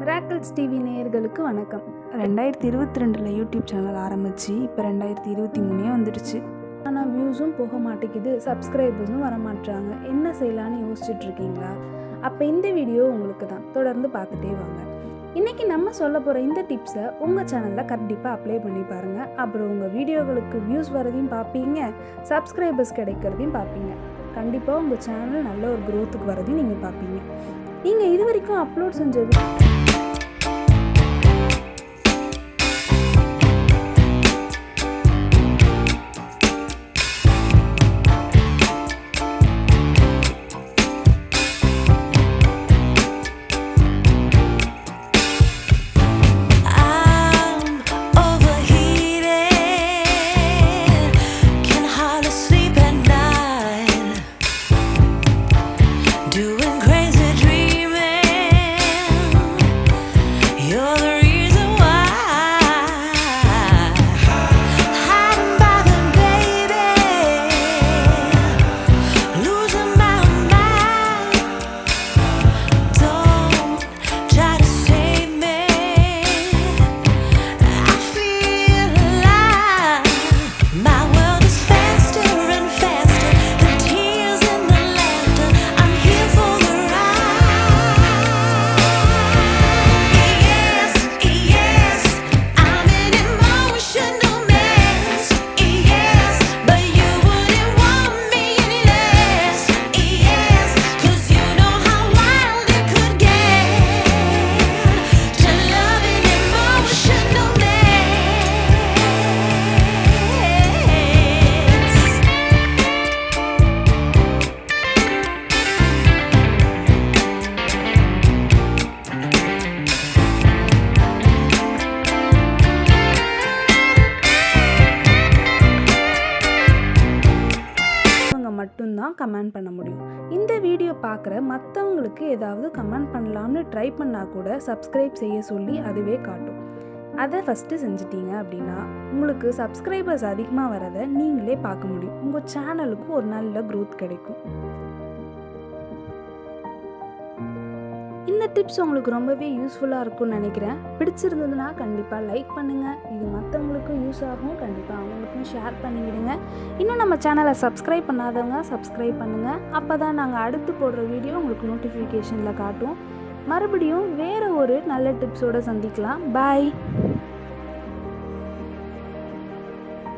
ராக்கிள்ஸ் TV நேயர்களுக்கு வணக்கம். 2022 YouTube channel ஆரம்பித்து இப்போ 2023 வந்துடுச்சு. ஆனால் வியூஸும் போக மாட்டேங்குது, சப்ஸ்கிரைபர்ஸும் வர மாட்டாங்க. என்ன செய்யலான்னு யோசிச்சுட்ருக்கீங்களா? அப்போ இந்த வீடியோ உங்களுக்கு தான், தொடர்ந்து பார்த்துட்டே வாங்க. இன்றைக்கி நம்ம சொல்ல போகிற இந்த டிப்ஸை உங்கள் சேனலில் கண்டிப்பாக அப்ளை பண்ணி பாருங்கள். அப்புறம் உங்கள் வீடியோகளுக்கு வியூஸ் வரதையும் பார்ப்பீங்க, சப்ஸ்கிரைபர்ஸ் கிடைக்கிறதையும் பார்ப்பீங்க. கண்டிப்பாக உங்கள் சேனல் நல்ல ஒரு க்ரோத்துக்கு வரதையும் நீங்கள் பார்ப்பீங்க. நீங்கள் இது வரைக்கும் அப்லோட் செஞ்ச மட்டும்தான் கமெண்ட் பண்ண முடியும். இந்த வீடியோ பார்க்குற மற்றவங்களுக்கு ஏதாவது கமெண்ட் பண்ணலாம்னு ட்ரை பண்ணால் கூட சப்ஸ்கிரைப் செய்ய சொல்லி அதுவே காட்டும். அதை ஃபஸ்ட்டு செஞ்சிட்டீங்க அப்படின்னா உங்களுக்கு சப்ஸ்கிரைபர்ஸ் அதிகமாக வரதை நீங்களே பார்க்க முடியும். உங்கள் சேனலுக்கு ஒரு நல்ல க்ரோத் கிடைக்கும். இந்த டிப்ஸ் உங்களுக்கு ரொம்பவே யூஸ்ஃபுல்லாக இருக்கும்னு நினைக்கிறேன். பிடிச்சிருந்ததுன்னா கண்டிப்பாக லைக் பண்ணுங்கள். இது மற்றவங்களுக்கும் யூஸ் ஆகும். கண்டிப்பாக அவங்களுக்கும் ஷேர் பண்ணிவிடுங்க. இன்னும் நம்ம சேனலை சப்ஸ்கிரைப் பண்ணாதவங்க சப்ஸ்கிரைப் பண்ணுங்கள். அப்போ தான் நாங்கள் அடுத்து போடுற வீடியோ உங்களுக்கு நோட்டிஃபிகேஷனில் காட்டும். மறுபடியும் வேறு ஒரு நல்ல டிப்ஸோடு சந்திக்கலாம். பாய்.